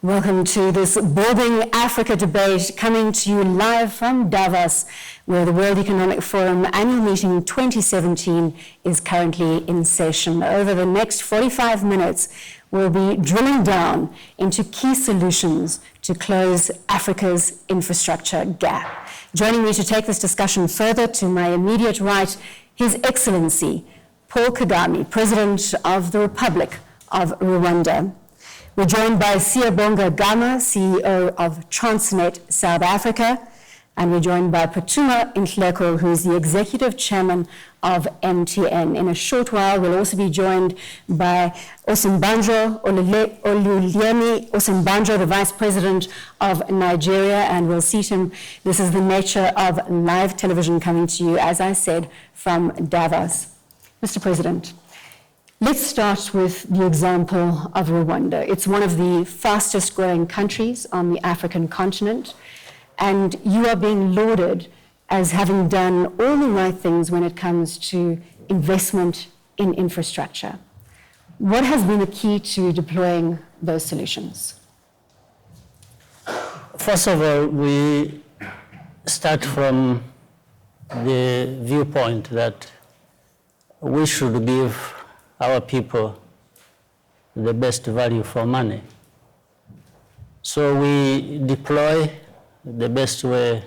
Welcome to this Building Africa debate coming to you live from Davos, where the World Economic Forum annual meeting 2017 is currently in session. Over the next 45 minutes, we'll be drilling down into key solutions to close Africa's infrastructure gap. Joining me to take this discussion further, to my immediate right, His Excellency Paul Kagame, President of the Republic of Rwanda. We're joined by Siyabonga Gama, CEO of Transnet South Africa, and we're joined by Phuthuma Nhleko, who is the Executive Chairman of MTN. In a short while, we'll also be joined by Osinbajo Oluyemi Osinbajo, the Vice President of Nigeria, and we'll seat him. This is the nature of live television coming to you, as I said, from Davos. Mr. President, let's start with the example of Rwanda. It's one of the fastest growing countries on the African continent, and you are being lauded as having done all the right things when it comes to investment in infrastructure. What has been the key to deploying those solutions? First of all, we start from the viewpoint that we should give our people the best value for money. So we deploy the best way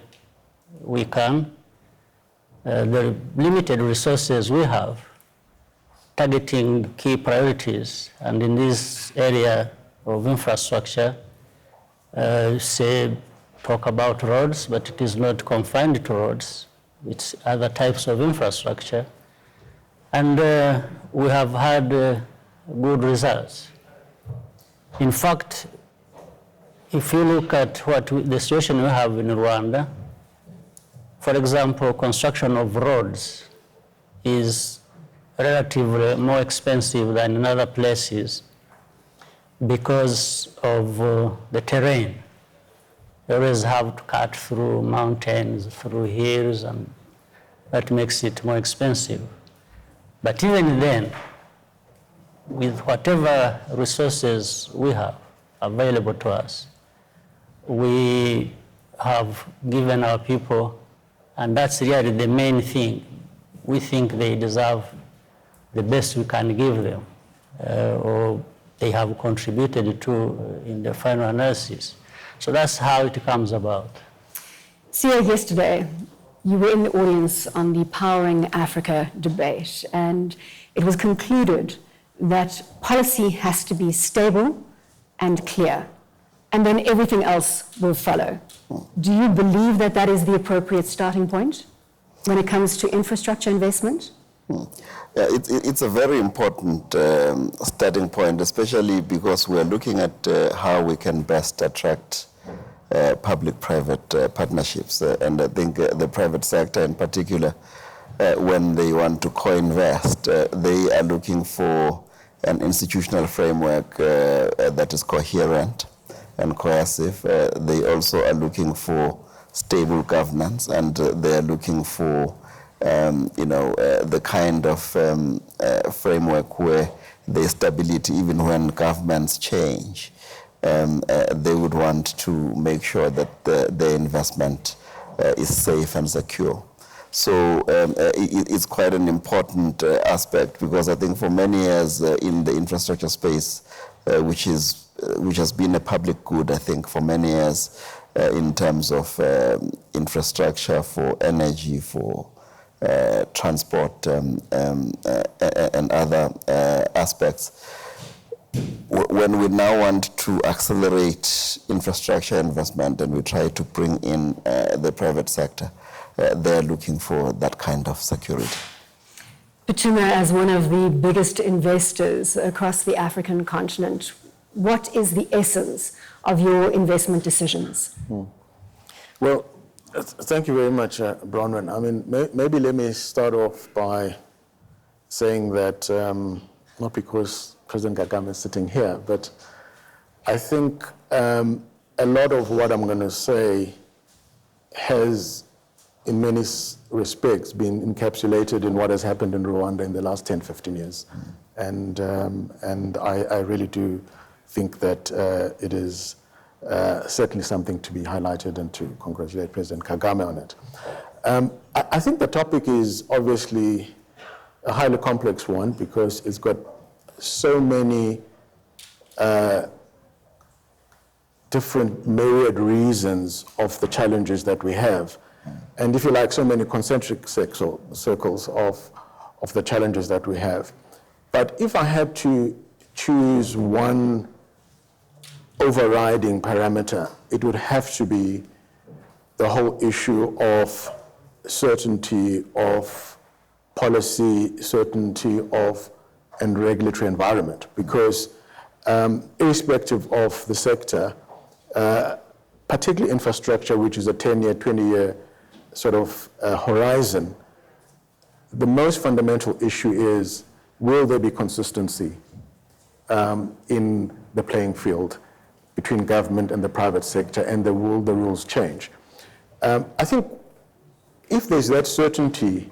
we can the limited resources we have, targeting key priorities. And in this area of infrastructure, talk about roads, but it is not confined to roads. It's other types of infrastructure. And we have had good results. In fact, if you look at the situation we have in Rwanda, for example, construction of roads is relatively more expensive than in other places because of the terrain. You always have to cut through mountains, through hills, and that makes it more expensive. But even then, with whatever resources we have available to us, we have given our people, and that's really the main thing. We think they deserve the best we can give them, or they have contributed to in the final analysis. So that's how it comes about. CEO, yesterday, you were in the audience on the Powering Africa debate, and it was concluded that policy has to be stable and clear, and then everything else will follow. Do you believe that that is the appropriate starting point when it comes to infrastructure investment? Yeah, it's a very important starting point, especially because we're looking at how we can best attract public-private partnerships. And I think the private sector in particular, when they want to co-invest, they are looking for an institutional framework that is coherent and cohesive. They also are looking for stable governance, and they are looking for the kind of framework where there's stability even when governments change. They would want to make sure that their investment is safe and secure. So it's quite an important aspect, because I think for many years in the infrastructure space, which has been a public good, I think for many years in terms of infrastructure for energy, for transport and other aspects. When we now want to accelerate infrastructure investment and we try to bring in the private sector, they're looking for that kind of security. Phuthuma, as one of the biggest investors across the African continent, what is the essence of your investment decisions? Well, thank you very much, Bronwyn. I mean, maybe let me start off by saying that, not because President Kagame is sitting here, but I think a lot of what I'm going to say has, in many respects, been encapsulated in what has happened in Rwanda in the last 10, 15 years. And I really do think that it is certainly something to be highlighted and to congratulate President Kagame on it. I think the topic is obviously a highly complex one because it's got so many different myriad reasons of the challenges that we have. And if you like, so many concentric circles of the challenges that we have. But if I had to choose one overriding parameter, it would have to be the whole issue of certainty of policy, certainty of and regulatory environment. Because irrespective of the sector, particularly infrastructure, which is a 10-year, 20-year sort of horizon, the most fundamental issue is, will there be consistency in the playing field between government and the private sector, and will the rules change? I think if there's that certainty,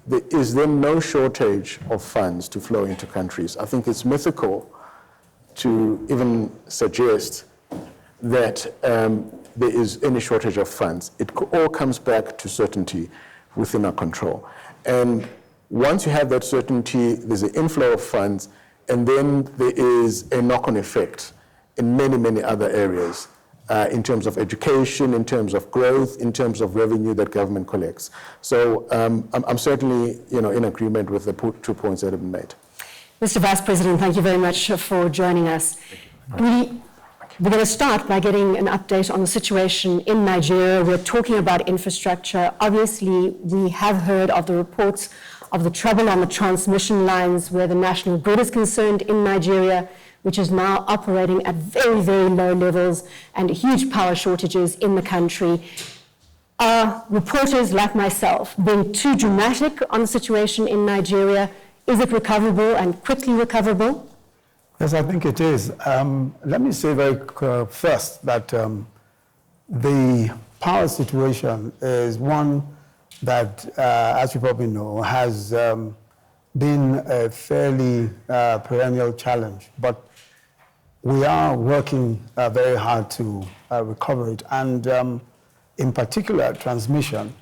there is then no shortage of funds to flow into countries. I think it's mythical to even suggest that there is any shortage of funds. It all comes back to certainty within our control. And once you have that certainty, there's an inflow of funds, and then there is a knock-on effect in many, many other areas, in terms of education, in terms of growth, in terms of revenue that government collects. So I'm certainly, in agreement with the 2 points that have been made. Mr. Vice President, thank you very much for joining us. We're going to start by getting an update on the situation in Nigeria. We're talking about infrastructure. Obviously, we have heard of the reports of the trouble on the transmission lines where the national grid is concerned in Nigeria, which is now operating at very, very low levels and huge power shortages in the country. Are reporters like myself being too dramatic on the situation in Nigeria? Is it recoverable and quickly recoverable? Yes, I think it is. Let me say very first that the power situation is one that, as you probably know, has been a fairly perennial challenge. But we are working very hard to recover it. And in particular, transmission,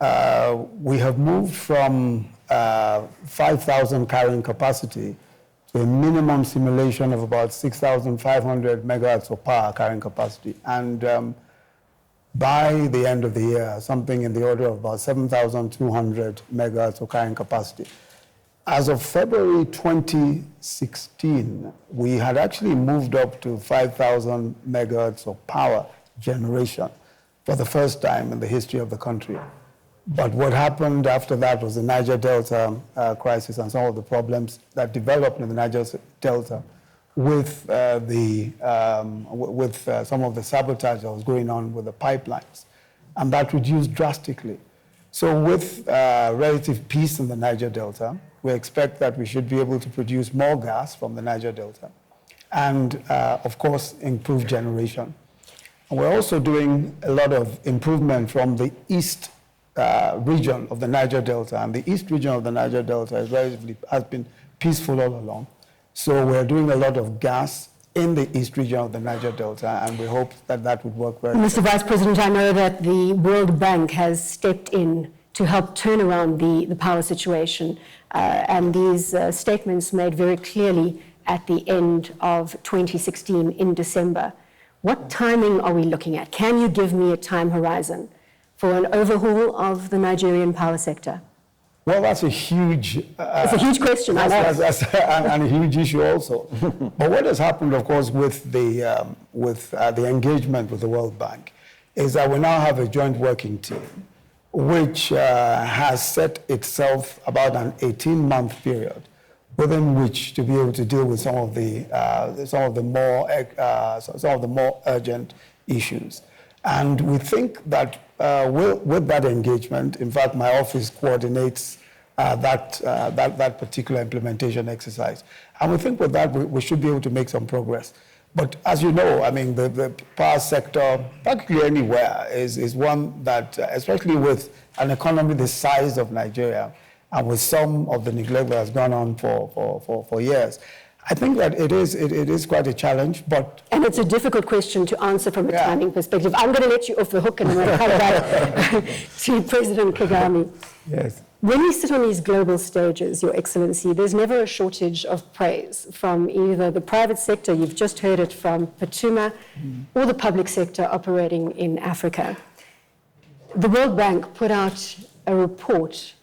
we have moved from 5,000 carrying capacity to a minimum simulation of about 6,500 megawatts of power carrying capacity. And by the end of the year, something in the order of about 7,200 megawatts of carrying capacity. As of February 2016, we had actually moved up to 5,000 megawatts of power generation for the first time in the history of the country. But what happened after that was the Niger Delta crisis and some of the problems that developed in the Niger Delta with some of the sabotage that was going on with the pipelines. And that reduced drastically. So with relative peace in the Niger Delta, we expect that we should be able to produce more gas from the Niger Delta and, of course, improve generation. And we're also doing a lot of improvement from the east region of the Niger Delta, and the east region of the Niger Delta has been peaceful all along. So we're doing a lot of gas in the east region of the Niger Delta, and we hope that that would work very well. Mr. Vice President, I know that the World Bank has stepped in to help turn around the power situation, and these statements made very clearly at the end of 2016 in December. What timing are we looking at? Can you give me a time horizon for an overhaul of the Nigerian power sector? Well, that's a huge... it's a huge question, I know. And a huge issue also. But what has happened, of course, with the engagement with the World Bank is that we now have a joint working team which has set itself about an 18-month period within which to be able to deal with some of the more urgent issues. And we think that with that engagement, in fact, my office coordinates that particular implementation exercise. And we think with that, we should be able to make some progress. But as you know, I mean, the power sector, practically anywhere, is one that, especially with an economy the size of Nigeria, and with some of the neglect that has gone on for years, I think that it is quite a challenge, but... And it's a difficult question to answer from a timing perspective. I'm going to let you off the hook and I'm going to come back to President Kagame. Yes. When you sit on these global stages, Your Excellency, there's never a shortage of praise from either the private sector, you've just heard it from Patuma, or the public sector operating in Africa. The World Bank put out a report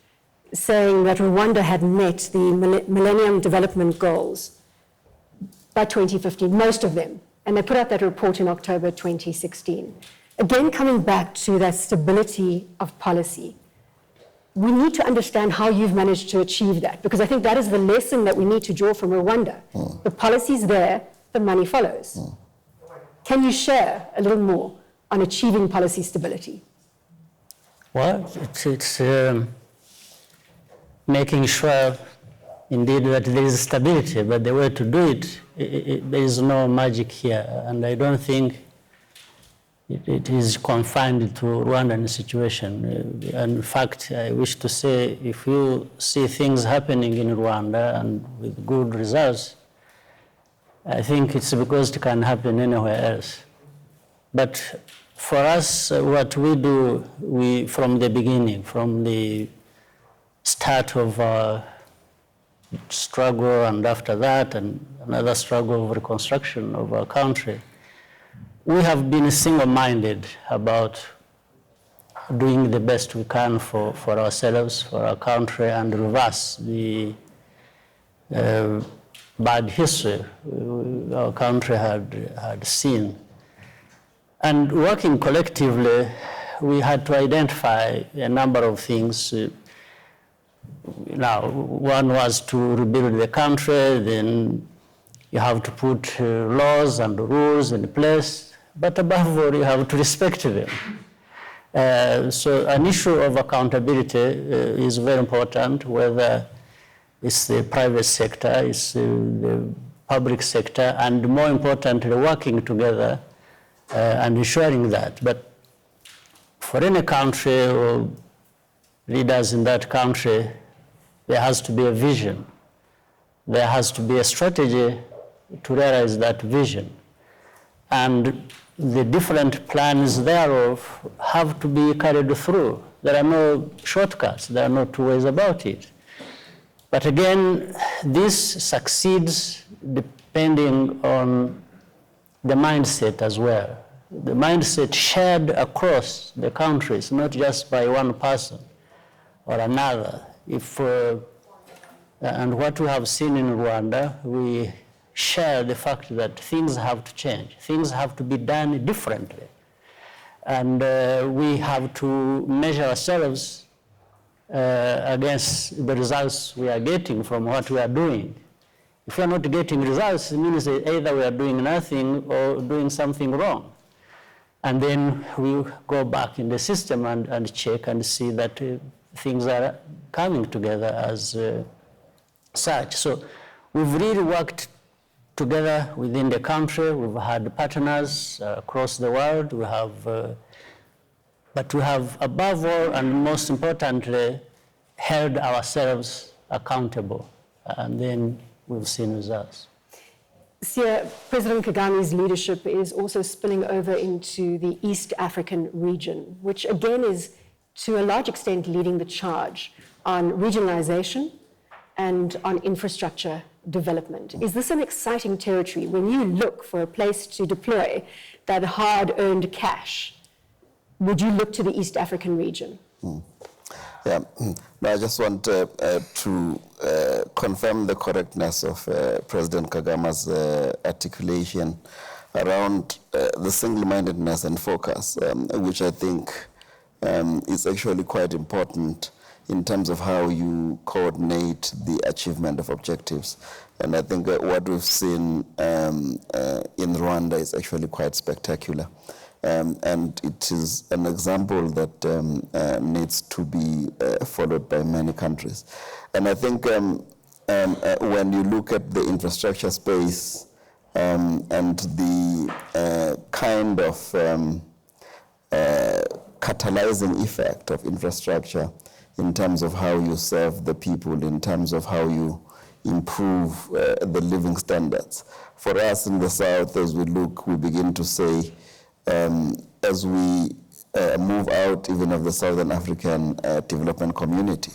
saying that Rwanda had met the Millennium Development Goals by 2015, most of them. And they put out that report in October 2016. Again, coming back to that stability of policy, we need to understand how you've managed to achieve that, because I think that is the lesson that we need to draw from Rwanda. The policy's there, the money follows. Can you share a little more on achieving policy stability? Well, it's making sure, indeed, that there is stability, but the way to do it, there is no magic here, and I don't think it is confined to Rwandan situation. And in fact, I wish to say, if you see things happening in Rwanda and with good results, I think it's because it can happen anywhere else. But for us, what we do, from the beginning, from the start of our struggle, and after that, and another struggle of reconstruction of our country, we have been single-minded about doing the best we can for ourselves, for our country, and reverse the bad history our country had seen. And working collectively, we had to identify a number of things. Now, one was to rebuild the country, then you have to put laws and rules in place, but above all, you have to respect them. So an issue of accountability is very important, whether it's the private sector, it's the public sector, and more importantly, working together and ensuring that. But for any country or leaders in that country, there has to be a vision. There has to be a strategy to realize that vision. And the different plans thereof have to be carried through. There are no shortcuts. There are no two ways about it. But again, this succeeds depending on the mindset as well. The mindset shared across the countries, not just by one person or another. And what we have seen in Rwanda, we share the fact that things have to change. Things have to be done differently. And we have to measure ourselves against the results we are getting from what we are doing. If we are not getting results, it means that either we are doing nothing or doing something wrong. And then we go back in the system and check and see that things are coming together as such. So we've really worked together within the country. We've had partners across the world. We have, but we have, above all and most importantly, held ourselves accountable, and then we've seen results. Sia, President Kagame's leadership is also spilling over into the East African region, which again is to a large extent leading the charge on regionalization and on infrastructure development. Is this an exciting territory when you look for a place to deploy that hard-earned cash? Would you look to the East African region? Yeah, no, I just want to confirm the correctness of President Kagame's articulation around the single-mindedness and focus, which I think is actually quite important in terms of how you coordinate the achievement of objectives. And I think what we've seen in Rwanda is actually quite spectacular. And it is an example that needs to be followed by many countries. And I think when you look at the infrastructure space and the kind of catalyzing effect of infrastructure in terms of how you serve the people, in terms of how you improve the living standards. For us in the South, as we look, we begin to say, as we move out even of the Southern African development community,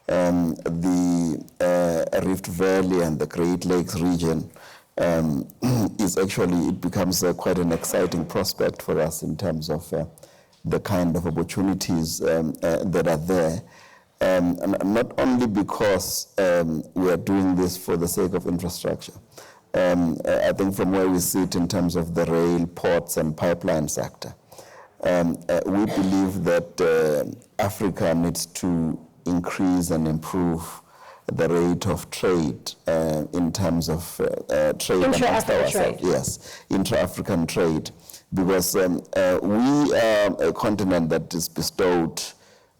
the Rift Valley and the Great Lakes region is actually, it becomes quite an exciting prospect for us in terms of the kind of opportunities that are there. And not only because we are doing this for the sake of infrastructure. I think from where we sit in terms of the rail, ports, and pipeline sector, we believe that Africa needs to increase and improve the rate of trade in terms of trade amongst ourselves. Yes, intra-African trade, because we are a continent that is bestowed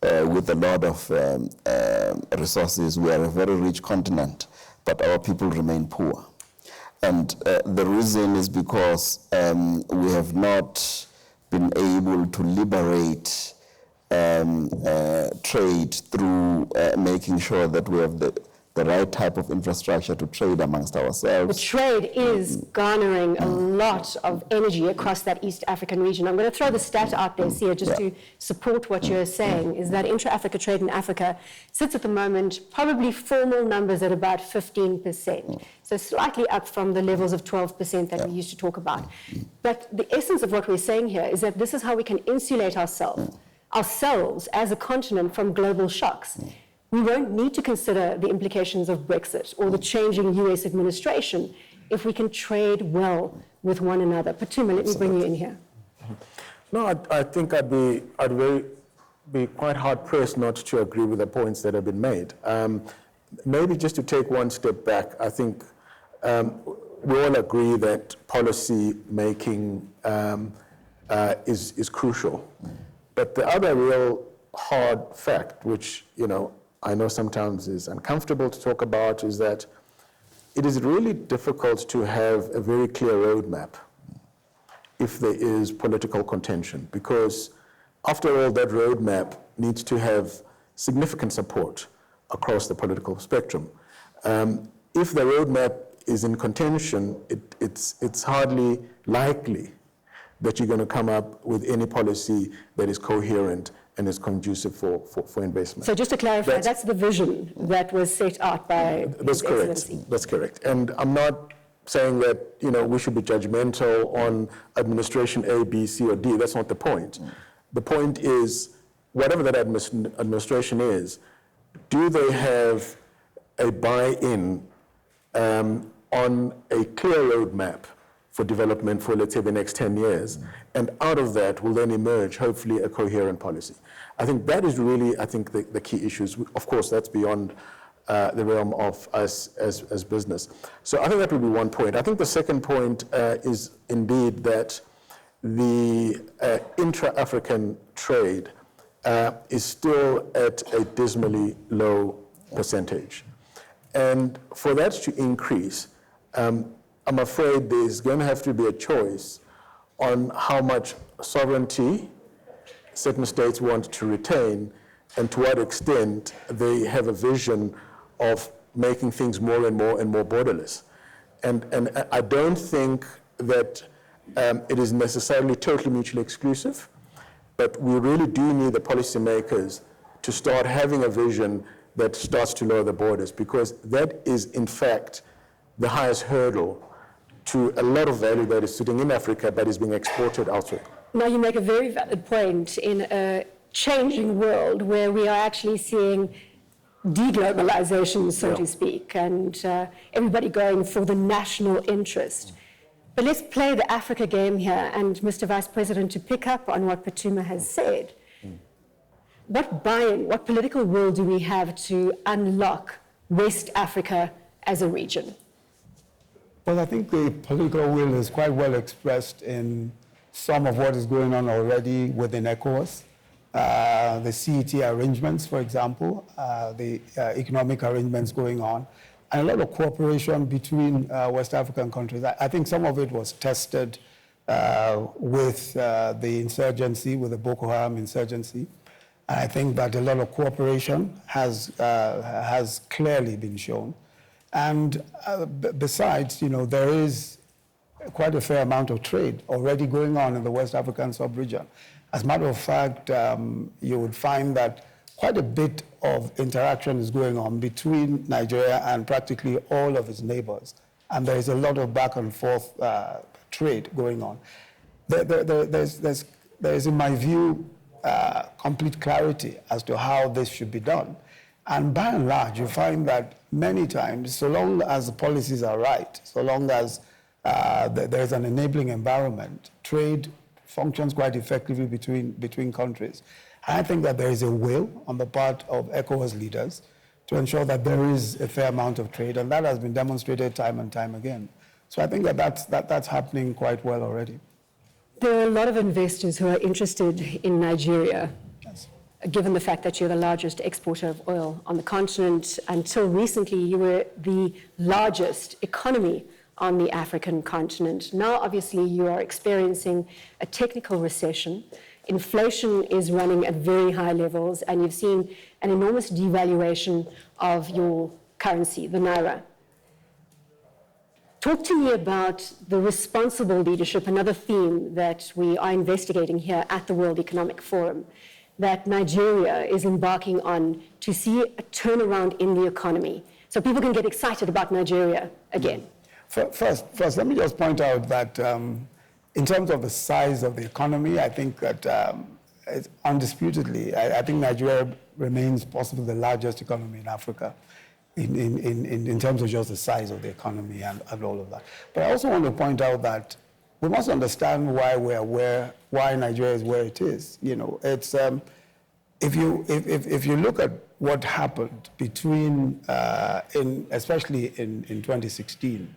with a lot of resources. We are a very rich continent, but our people remain poor. And the reason is because we have not been able to liberate trade through making sure that we have the right type of infrastructure to trade amongst ourselves. The trade is garnering a lot of energy across that East African region. I'm going to throw the stat out there, Sia, just to support what you're saying, is that intra-Africa trade in Africa sits at the moment, probably formal numbers at about 15%. So slightly up from the levels of 12% that we used to talk about. But the essence of what we're saying here is that this is how we can insulate ourselves as a continent from global shocks. We won't need to consider the implications of Brexit or the changing US administration if we can trade well with one another. Patuma, let me bring you in here. No, I think I'd be quite hard pressed not to agree with the points that have been made. Maybe just to take one step back, I think we all agree that policy making is crucial. But the other real hard fact, which I know sometimes is uncomfortable to talk about, is that it is really difficult to have a very clear roadmap if there is political contention, because after all, that roadmap needs to have significant support across the political spectrum. If the roadmap is in contention, it's hardly likely that you're going to come up with any policy that is coherent and is conducive for investment. So just to clarify, that's the vision that was set out by That's correct. Excellency. That's correct. And I'm not saying that we should be judgmental on administration A, B, C, or D. That's not the point. The point is, whatever that administration is, do they have a buy-in on a clear roadmap for development for, let's say, the next 10 years, and out of that will then emerge, hopefully, a coherent policy. I think that is really, the key issues. Of course, that's beyond the realm of us as business. So I think that would be one point. I think the second point is indeed that the intra-African trade is still at a dismally low percentage. And for that to increase, I'm afraid there's going to have to be a choice on how much sovereignty certain states want to retain and to what extent they have a vision of making things more and more borderless. And I don't think that it is necessarily totally mutually exclusive, but we really do need the policymakers to start having a vision that starts to lower the borders, because that is, in fact, the highest hurdle to a lot of value that is sitting in Africa but is being exported elsewhere. Now, you make a very valid point in a changing world where we are actually seeing deglobalization, so to speak, and everybody going for the national interest. But let's play the Africa game here, and Mr. Vice President, to pick up on what Patuma has said. What buy-in, what political will do we have to unlock West Africa as a region? Well, I think the political will is quite well expressed in some of what is going on already within ECOWAS. The CET arrangements, for example, the economic arrangements going on, and a lot of cooperation between West African countries. I think some of it was tested with the insurgency, with the Boko Haram insurgency. And I think that a lot of cooperation has clearly been shown. And besides, there is quite a fair amount of trade already going on in the West African sub-region. As a matter of fact, you would find that quite a bit of interaction is going on between Nigeria and practically all of its neighbors. And there is a lot of back and forth trade going on. There is, in my view, complete clarity as to how this should be done. And by and large, you find that many times, so long as the policies are right, so long as there is an enabling environment, trade functions quite effectively between countries. And I think that there is a will on the part of ECOWAS leaders to ensure that there is a fair amount of trade, and that has been demonstrated time and time again. So I think that that's happening quite well already. There are a lot of investors who are interested in Nigeria, Yes. given the fact that you're the largest exporter of oil on the continent. Until recently, you were the largest economy on the African continent. Now, obviously, you are experiencing a technical recession. Inflation is running at very high levels, and you've seen an enormous devaluation of your currency, the Naira. Talk to me about the responsible leadership, another theme that we are investigating here at the World Economic Forum, that Nigeria is embarking on to see a turnaround in the economy, so people can get excited about Nigeria again. First, let me just point out that in terms of the size of the economy, I think that it's undisputedly, I think Nigeria remains possibly the largest economy in Africa in terms of just the size of the economy and all of that. But I also want to point out that we must understand why Nigeria is where it is. It's if you look at what happened between especially in 2016.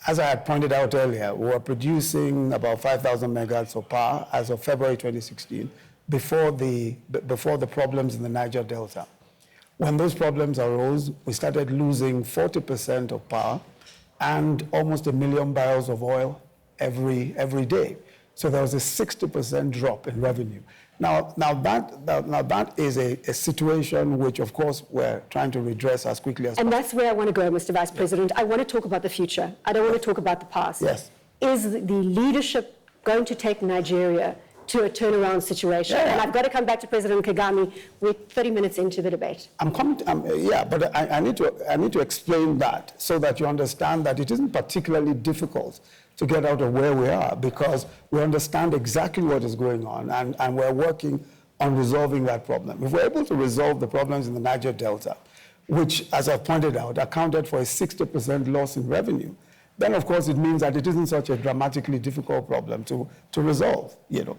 As I had pointed out earlier, we were producing about 5,000 megawatts of power as of February 2016, before the problems in the Niger Delta. When those problems arose, we started losing 40% of power and almost 1 million barrels of oil every day. So there was a 60% drop in revenue. Now that is a situation which, of course, we're trying to redress as quickly as possible. And that's where I want to go, Mr. Vice President. I want to talk about the future. I don't want to talk about the past. Yes. Is the leadership going to take Nigeria to a turnaround situation? Yeah. And I've got to come back to President Kagame. We're 30 minutes into the debate. But I need to explain that so that you understand that it isn't particularly difficult to get out of where we are, because we understand exactly what is going on, and we're working on resolving that problem. If we're able to resolve the problems in the Niger Delta, which, as I've pointed out, accounted for a 60% loss in revenue, then of course it means that it isn't such a dramatically difficult problem to resolve,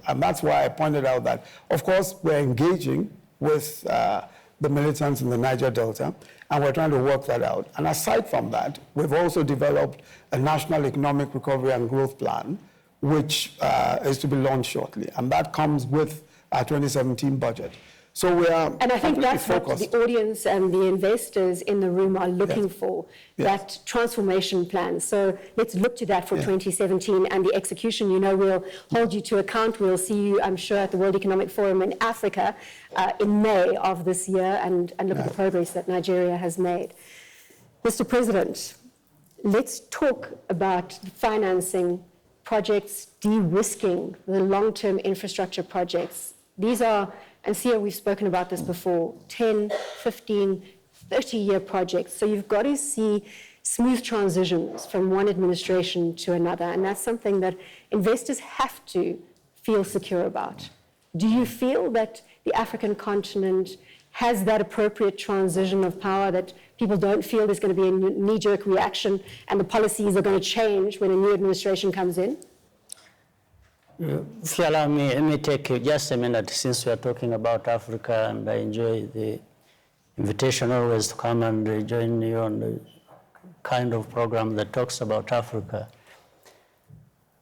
And that's why I pointed out that, of course, we're engaging with the militants in the Niger Delta, and we're trying to work that out. And aside from that, we've also developed a National Economic Recovery and Growth Plan, which is to be launched shortly. And that comes with our 2017 budget. So we are And I think that's focused. what the audience and the investors in the room are looking Yes. for, Yes. that transformation plan. So let's look to that for Yeah. 2017 and the execution. We'll hold you to account. We'll see you, I'm sure, at the World Economic Forum in Africa in May of this year, and look at the progress that Nigeria has made. Mr. President, let's talk about financing projects, de-risking the long-term infrastructure projects. These are, and Sia, we've spoken about this before, 10, 15, 30-year projects. So you've got to see smooth transitions from one administration to another, and that's something that investors have to feel secure about. Do you feel that the African continent has that appropriate transition of power, that people don't feel there's going to be a knee-jerk reaction and the policies are going to change when a new administration comes in? If you allow me, let me take just a minute, since we are talking about Africa, and I enjoy the invitation always to come and join you on the kind of program that talks about Africa.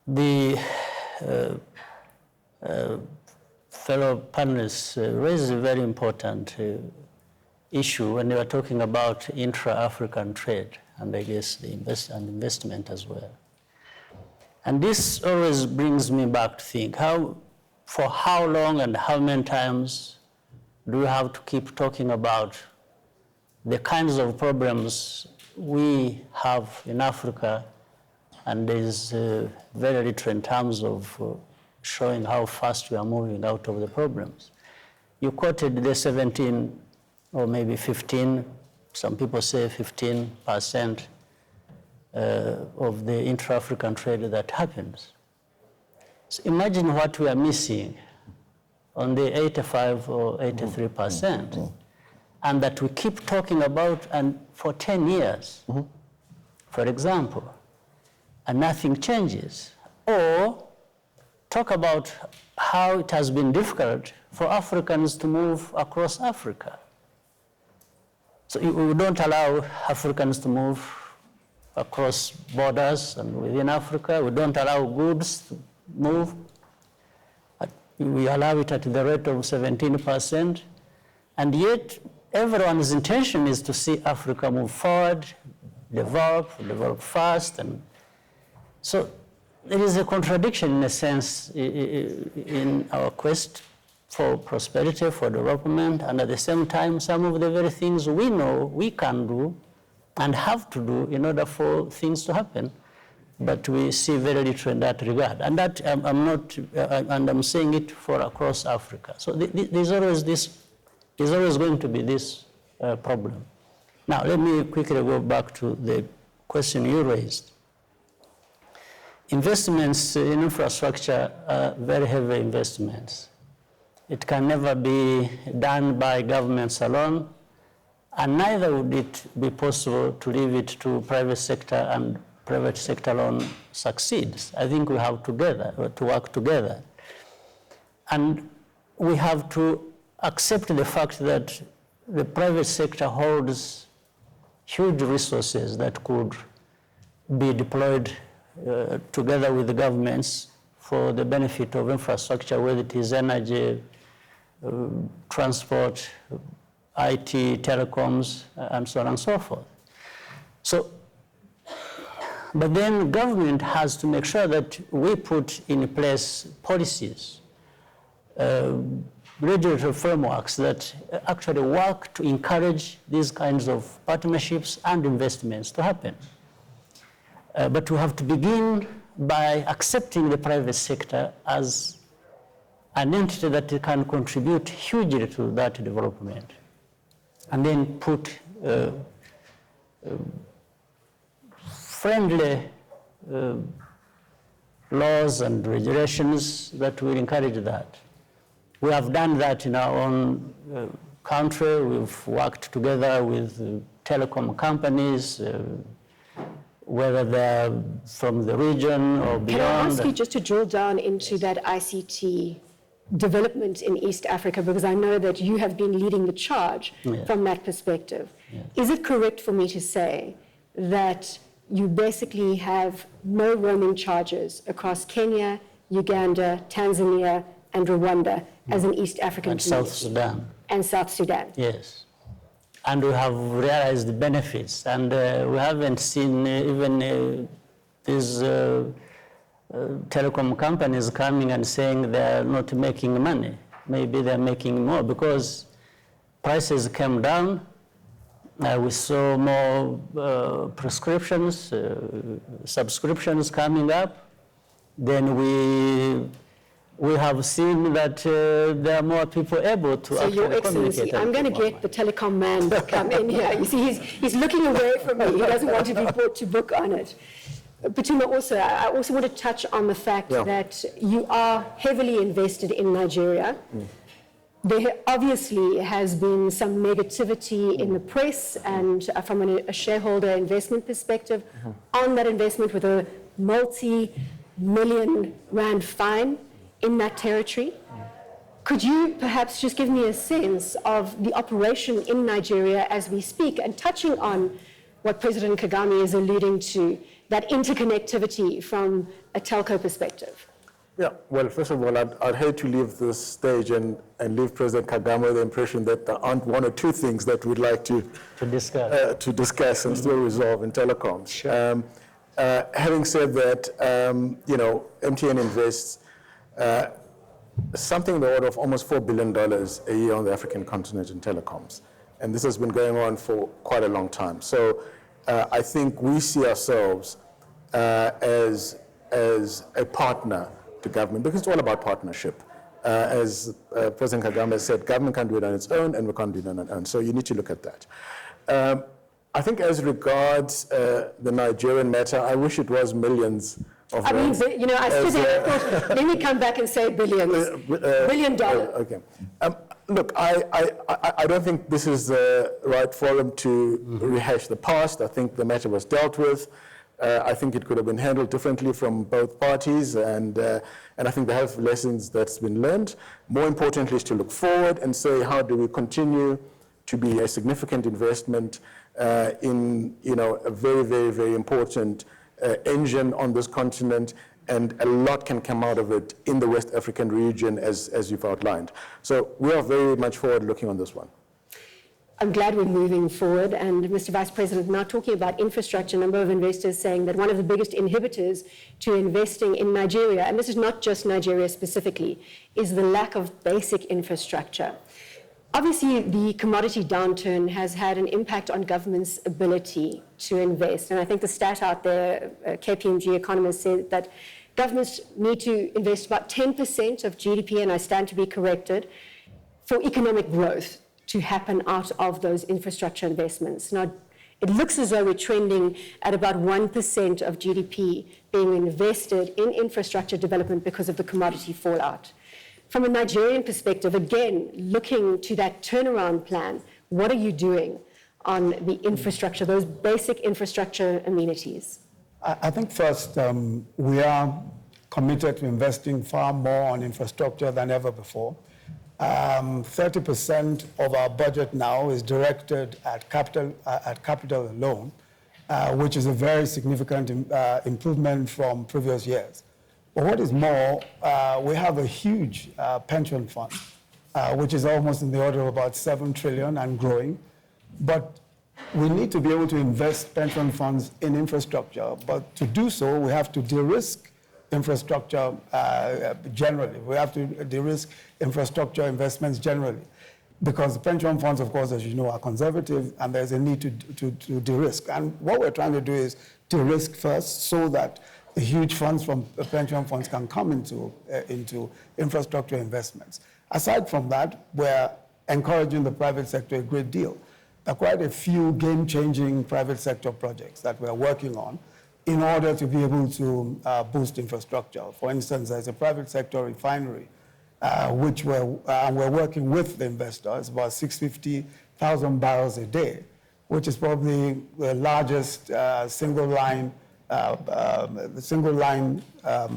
The fellow panelists raised a very important issue when they were talking about intra-African trade, and I guess the investment as well. And this always brings me back to think, for how long and how many times do we have to keep talking about the kinds of problems we have in Africa, and there's very little in terms of showing how fast we are moving out of the problems. You quoted the 17 or maybe 15, some people say 15% of the intra-African trade that happens. So imagine what we are missing on the 85 or 83%, and that we keep talking about and for 10 years, for example, and nothing changes. Or talk about how it has been difficult for Africans to move across Africa. So we don't allow Africans to move across borders and within Africa. We don't allow goods to move. We allow it at the rate of 17%. And yet, everyone's intention is to see Africa move forward, develop fast. And so there is a contradiction in a sense in our quest for prosperity, for development, and at the same time, some of the very things we know we can do and have to do in order for things to happen, but we see very little in that regard. And that I'm saying it for across Africa. So there's always going to be this problem. Now, let me quickly go back to the question you raised. Investments in infrastructure are very heavy investments. It can never be done by governments alone, and neither would it be possible to leave it to private sector and private sector alone succeeds. I think we have to work together. And we have to accept the fact that the private sector holds huge resources that could be deployed together with the governments for the benefit of infrastructure, whether it is energy, transport, IT, telecoms, and so on and so forth. So, but then government has to make sure that we put in place policies, regulatory frameworks that actually work to encourage these kinds of partnerships and investments to happen. But we have to begin by accepting the private sector as an entity that can contribute hugely to that development, and then put friendly laws and regulations that will encourage that. We have done that in our own country. We've worked together with telecom companies, whether they're from the region or beyond. Can I ask you just to drill down into that ICT development in East Africa, because I know that you have been leading the charge from that perspective. Is it correct for me to say that you basically have no roaming charges across Kenya, Uganda, Tanzania, and Rwanda as an East African and South Sudan. And South Sudan. Yes. And we have realized the benefits, and we haven't seen even these telecom companies coming and saying they're not making money. Maybe they're making more because prices came down. We saw more prescriptions, subscriptions coming up. Then we have seen that there are more people able to actually Your Excellency, I'm going to get the telecom man to come in here. You see, he's looking away from me. He doesn't want to be brought to book on it. Putuma, I also want to touch on the fact that you are heavily invested in Nigeria. There obviously has been some negativity in the press and from a shareholder investment perspective on that investment with a multi-million rand fine in that territory. Could you perhaps just give me a sense of the operation in Nigeria as we speak, and touching on what President Kagame is alluding to, that interconnectivity from a telco perspective? Yeah, well, first of all, I'd hate to leave this stage and leave President Kagame the impression that there aren't one or two things that we'd like to discuss and still resolve in telecoms. Sure. Having said that, MTN invests something in the order of almost $4 billion a year on the African continent in telecoms. And this has been going on for quite a long time. So I think we see ourselves as a partner to government, because it's all about partnership. As President Kagame said, government can't do it on its own, and we can't do it on our own. So you need to look at that. I think as regards the Nigerian matter, I wish it was millions of rands. I mean, I stood there and thought, let me come back and say billions. $1 billion. Okay. Look, I don't think this is the right forum to rehash the past. I think the matter was dealt with. I think it could have been handled differently from both parties, and I think they have lessons that's been learned. More importantly is to look forward and say, how do we continue to be a significant investment in a very, very, very important engine on this continent, and a lot can come out of it in the West African region, as you've outlined. So we are very much forward-looking on this one. I'm glad we're moving forward. And Mr. Vice President, now talking about infrastructure, a number of investors saying that one of the biggest inhibitors to investing in Nigeria, and this is not just Nigeria specifically, is the lack of basic infrastructure. Obviously, the commodity downturn has had an impact on government's ability to invest. And I think the stat out there, KPMG economists said that governments need to invest about 10% of GDP, and I stand to be corrected, for economic growth to happen out of those infrastructure investments. Now, it looks as though we're trending at about 1% of GDP being invested in infrastructure development because of the commodity fallout. From a Nigerian perspective, again, looking to that turnaround plan, what are you doing on the infrastructure, those basic infrastructure amenities? I think first, we are committed to investing far more on infrastructure than ever before. 30% of our budget now is directed at capital alone, which is a very significant improvement from previous years. But what is more, we have a huge pension fund, which is almost in the order of about 7 trillion and growing. But we need to be able to invest pension funds in infrastructure. But to do so, we have to de-risk infrastructure generally. We have to de-risk infrastructure investments generally. Because the pension funds, of course, as you know, are conservative, and there's a need to de-risk. And what we're trying to do is de-risk first so that the huge funds from pension funds can come into infrastructure investments. Aside from that, we're encouraging the private sector a great deal. There are quite a few game-changing private sector projects that we're working on in order to be able to boost infrastructure. For instance, there's a private sector refinery, which we're working with the investors, about 650,000 barrels a day, which is probably the largest single line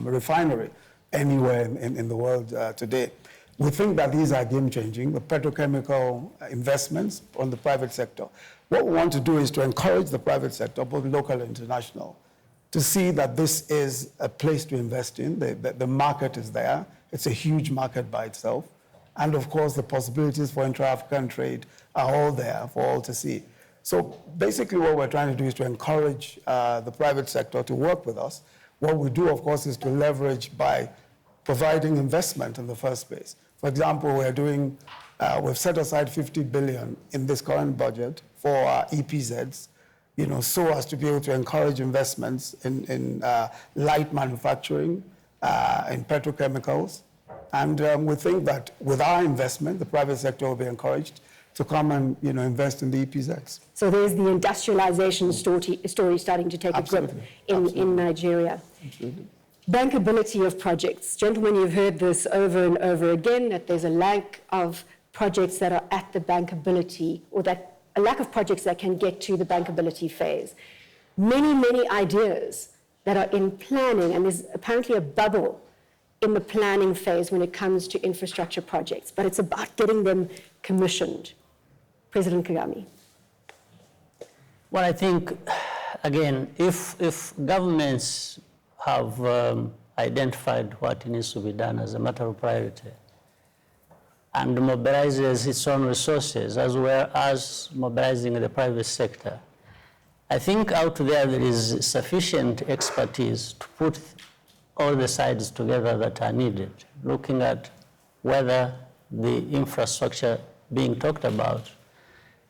refinery anywhere in the world today. We think that these are game-changing, the petrochemical investments on the private sector. What we want to do is to encourage the private sector, both local and international, to see that this is a place to invest in. The market is there. It's a huge market by itself. And of course, the possibilities for intra-African trade are all there for all to see. So basically what we're trying to do is to encourage the private sector to work with us. What we do, of course, is to leverage by providing investment in the first place. For example, we've set aside 50 billion in this current budget for our EPZs, so as to be able to encourage investments in light manufacturing, in petrochemicals. And we think that with our investment, the private sector will be encouraged to come and invest in the EPZs. So there's the industrialization story starting to take a grip in Nigeria. Absolutely. Bankability of projects. Gentlemen, you've heard this over and over again, that there's a lack of projects that are at the bankability, or that a lack of projects that can get to the bankability phase. Many, many ideas that are in planning, and there's apparently a bubble in the planning phase when it comes to infrastructure projects, but it's about getting them commissioned. President Kagame. Well, I think, again, if governments have identified what needs to be done as a matter of priority and mobilizes its own resources as well as mobilizing the private sector, I think out there is sufficient expertise to put all the sides together that are needed, looking at whether the infrastructure being talked about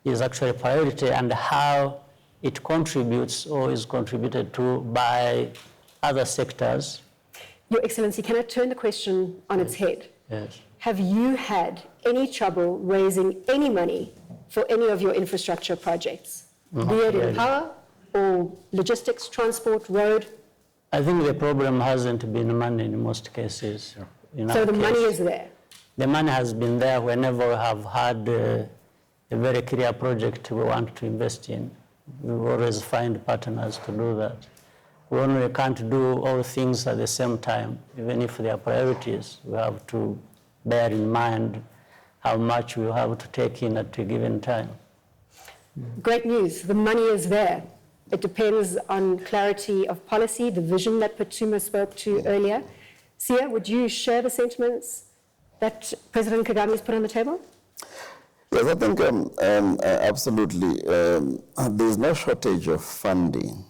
is actually a priority and how it contributes or is contributed to by other sectors. Your Excellency, can I turn the question on its head? Yes. Have you had any trouble raising any money for any of your infrastructure projects, be it in power or logistics, transport, road? I think the problem hasn't been money in most cases. So the money is there? The money has been there whenever we have had a very clear project we want to invest in. We always find partners to do that. We only can't do all things at the same time. Even if they are priorities, we have to bear in mind how much we have to take in at a given time. Great news, the money is there. It depends on clarity of policy, the vision that Phuthuma spoke to earlier. Sia, would you share the sentiments that President Kagame has put on the table? Yes, I think absolutely. There's no shortage of funding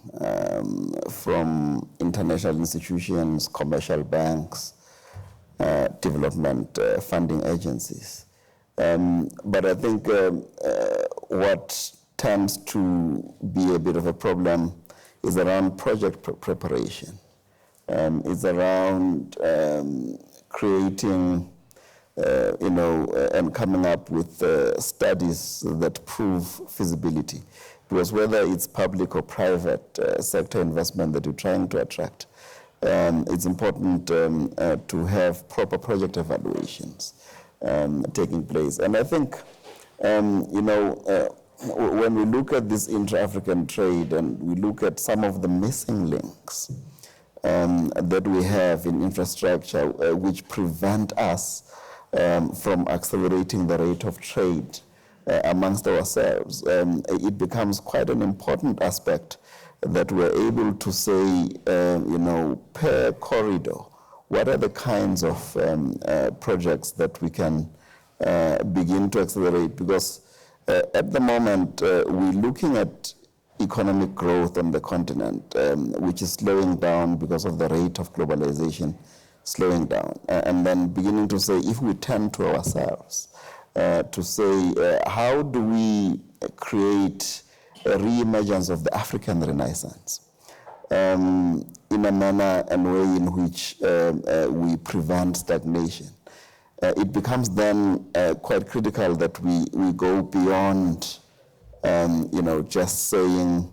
from international institutions, commercial banks, development funding agencies. But I think what tends to be a bit of a problem is around project preparation. It's around creating and coming up with studies that prove feasibility. Because whether it's public or private sector investment that you're trying to attract, it's important to have proper project evaluations taking place. And I think, when we look at this intra-African trade and we look at some of the missing links that we have in infrastructure which prevent us from accelerating the rate of trade amongst ourselves, it becomes quite an important aspect that we're able to say, per corridor, what are the kinds of projects that we can begin to accelerate? Because at the moment, we're looking at economic growth on the continent, which is slowing down because of the rate of globalization slowing down, and then beginning to say, if we turn to ourselves, to say, how do we create a re-emergence of the African Renaissance in a manner and way in which we prevent stagnation? It becomes then quite critical that we go beyond, just saying,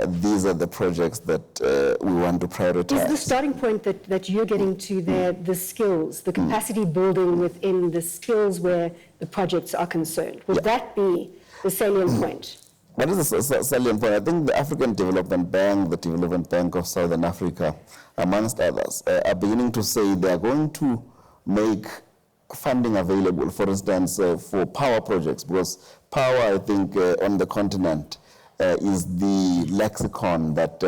these are the projects that we want to prioritize. Is the starting point that you're getting to the skills, the capacity building within the skills where the projects are concerned? Would that be the salient point? What is the salient point? I think the African Development Bank, the Development Bank of Southern Africa, amongst others, are beginning to say they are going to make funding available, for instance, for power projects, because power, I think, on the continent, is the lexicon that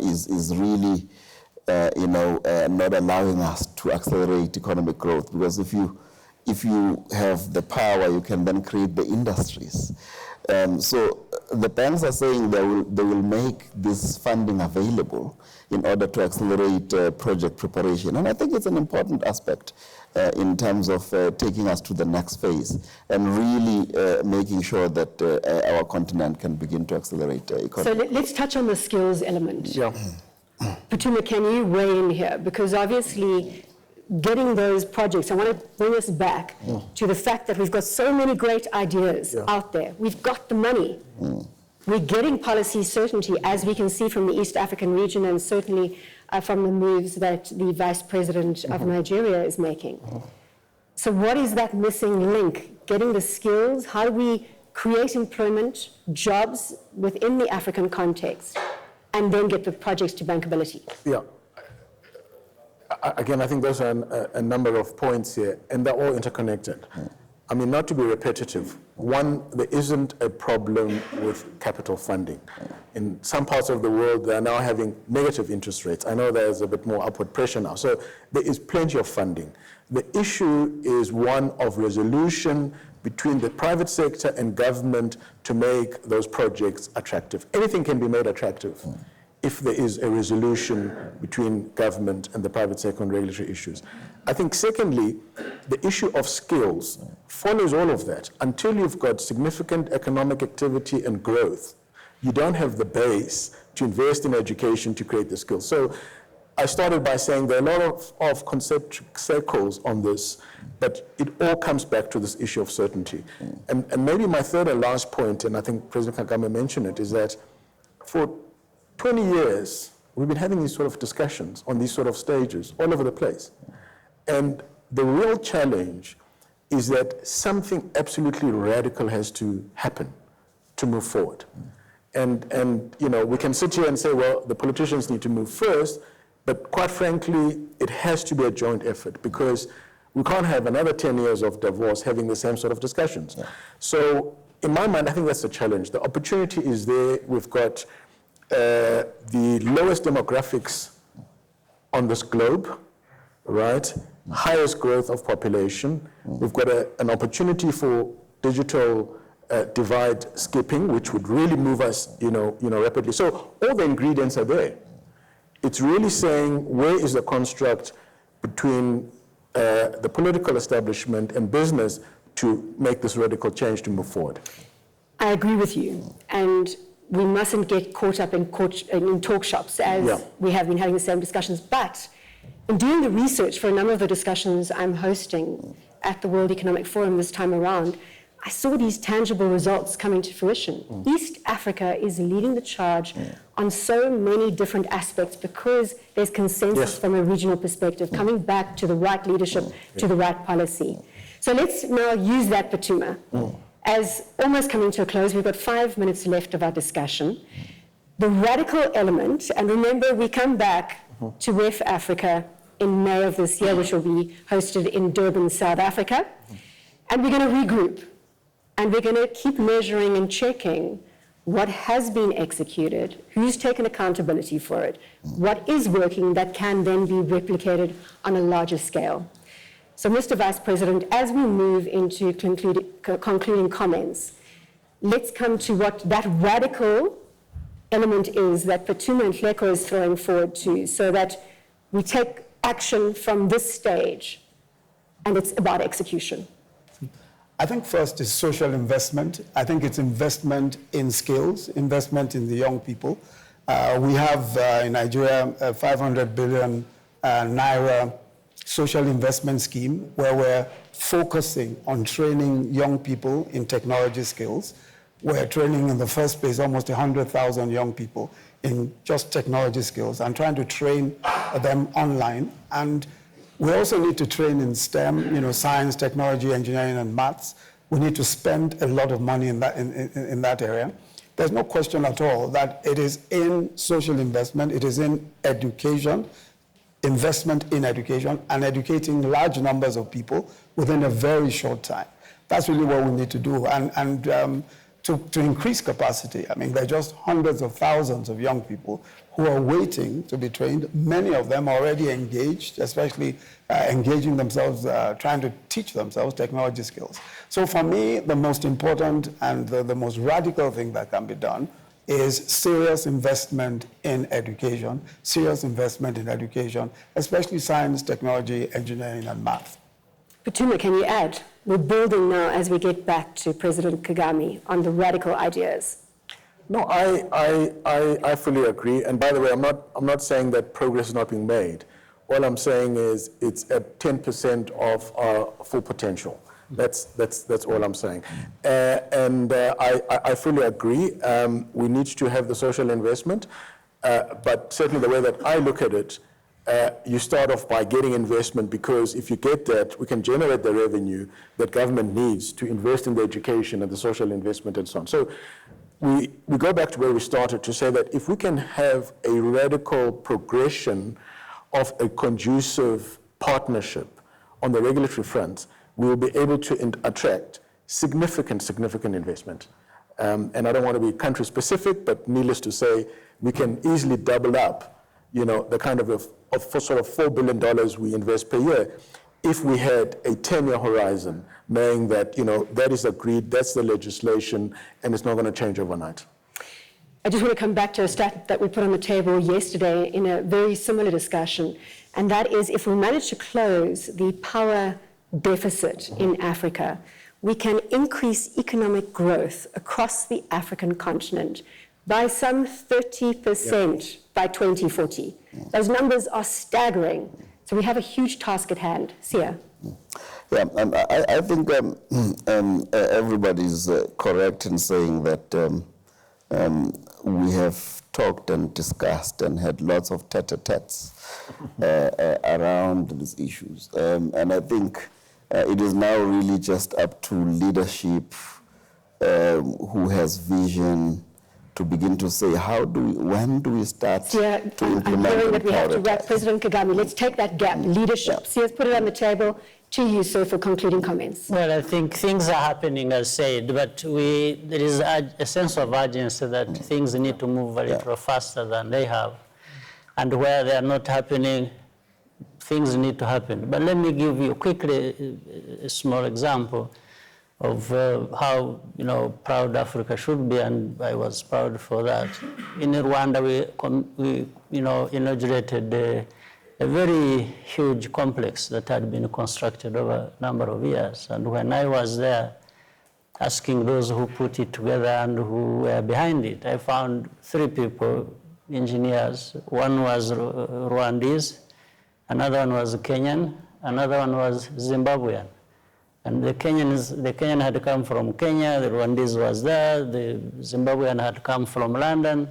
is really, not allowing us to accelerate economic growth. Because if you have the power, you can then create the industries. So the banks are saying they will make this funding available in order to accelerate project preparation. And I think it's an important aspect in terms of taking us to the next phase and really making sure that our continent can begin to accelerate economy. So let's touch on the skills element. Yeah. Phuthuma, can you weigh in here? Because obviously getting those projects, I want to bring us back to the fact that we've got so many great ideas out there. We've got the money. We're getting policy certainty, as we can see from the East African region and certainly from the moves that the Vice President of Nigeria is making. So what is that missing link? Getting the skills? How do we create employment, jobs within the African context, and then get the projects to bankability? Yeah. Again, I think those are a number of points here, and they're all interconnected. I mean, not to be repetitive, one, there isn't a problem with capital funding. In some parts of the world, they are now having negative interest rates. I know there's a bit more upward pressure now, so there is plenty of funding. The issue is one of resolution between the private sector and government to make those projects attractive. Anything can be made attractive if there is a resolution between government and the private sector on regulatory issues. I think secondly, the issue of skills follows all of that. Until you've got significant economic activity and growth, you don't have the base to invest in education to create the skills. So I started by saying there are a lot of concentric circles on this, but it all comes back to this issue of certainty. And maybe my third and last point, and I think President Kagame mentioned it, is that for 20 years, we've been having these sort of discussions on these sort of stages all over the place. And the real challenge is that something absolutely radical has to happen to move forward. And you know, we can sit here and say, well, the politicians need to move first, but quite frankly, it has to be a joint effort, because we can't have another 10 years of Davos having the same sort of discussions. Yeah. So in my mind, I think that's the challenge. The opportunity is there. We've got the lowest demographics on this globe, right? Highest growth of population. We've got an opportunity for digital divide skipping, which would really move us, you know, rapidly. So all the ingredients are there. It's really saying, where is the construct between the political establishment and business to make this radical change to move forward? I agree with you, and we mustn't get caught up in talk shops, as we have been having the same discussions. But in doing the research for a number of the discussions I'm hosting at the World Economic Forum this time around, I saw these tangible results coming to fruition. East Africa is leading the charge on so many different aspects, because there's consensus from a regional perspective, coming back to the right leadership, to the right policy. So let's now use that, Phuthuma. As almost coming to a close, we've got 5 minutes left of our discussion. The radical element, and remember, we come back to WEF Africa in May of this year, which will be hosted in Durban, South Africa, and we're going to regroup. And we're going to keep measuring and checking what has been executed, who's taken accountability for it, what is working that can then be replicated on a larger scale. So, Mr. Vice President, as we move into concluding comments, let's come to what that radical element is that Phuthuma and Hleko is throwing forward to, so that we take action from this stage, and it's about execution. I think first is social investment. I think it's investment in skills, investment in the young people. We have in Nigeria a 500 billion naira social investment scheme where we're focusing on training young people in technology skills. We're training in the first place almost 100,000 young people in just technology skills and trying to train them online. And we also need to train in STEM, science, technology, engineering, and maths. We need to spend a lot of money in that area. There's no question at all that it is in social investment, it is in education, investment in education, and educating large numbers of people within a very short time. That's really what we need to do. And to increase capacity, I mean, there are just hundreds of thousands of young people who are waiting to be trained. Many of them are already engaged, especially engaging themselves, trying to teach themselves technology skills. So for me, the most important and the most radical thing that can be done is serious investment in education, especially science, technology, engineering, and math. Phuthuma, can you add? We're building now as we get back to President Kagame on the radical ideas. No, I fully agree. And by the way, I'm not saying that progress is not being made. All I'm saying is it's at 10% of our full potential. That's all I'm saying. I fully agree. We need to have the social investment, but certainly the way that I look at it, you start off by getting investment, because if you get that, we can generate the revenue that government needs to invest in the education and the social investment and so on. So we go back to where we started to say that if we can have a radical progression of a conducive partnership on the regulatory front, we will be able to attract significant investment. And I don't want to be country specific, but needless to say, we can easily double up, the kind of sort of $4 billion we invest per year if we had a 10-year horizon, knowing that, that is agreed, that's the legislation, and it's not going to change overnight. I just want to come back to a stat that we put on the table yesterday in a very similar discussion, and that is if we manage to close the power deficit in Africa, we can increase economic growth across the African continent by some 30% by 2040. Those numbers are staggering. So we have a huge task at hand. Sia. Yeah, I think everybody's correct in saying that we have talked and discussed and had lots of tete-a-tetes around these issues. And I think it is now really just up to leadership who has vision to begin to say, when do we start to implement? I'm hearing that we have to wrap. President Kagame, let's take that gap, leadership. Sia's put it on the table. To you, sir, for concluding comments. Well, I think things are happening, as said, but there is a sense of urgency that things need to move a little faster than they have. And where they are not happening, things need to happen. But let me give you quickly a small example of how proud Africa should be, and I was proud for that. In Rwanda, we inaugurated a very huge complex that had been constructed over a number of years. And when I was there asking those who put it together and who were behind it, I found 3 people, engineers. One was Rwandese, another one was Kenyan, another one was Zimbabwean. And the Kenyan had come from Kenya, the Rwandese was there, the Zimbabwean had come from London.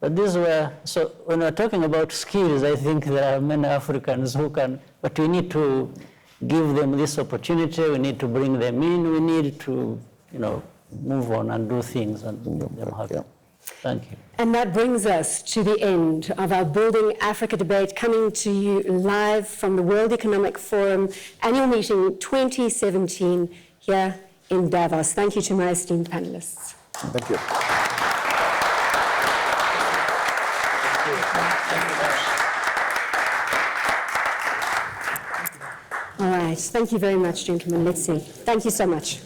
But these were, so when we're talking about skills, I think there are many Africans who can, but we need to give them this opportunity, we need to bring them in, we need to, move on and do things and make them happy. Yeah. Thank you. And that brings us to the end of our Building Africa debate, coming to you live from the World Economic Forum Annual Meeting 2017 here in Davos. Thank you to my esteemed panelists. Thank you. All right. Thank you very much, gentlemen. Let's see. Thank you so much.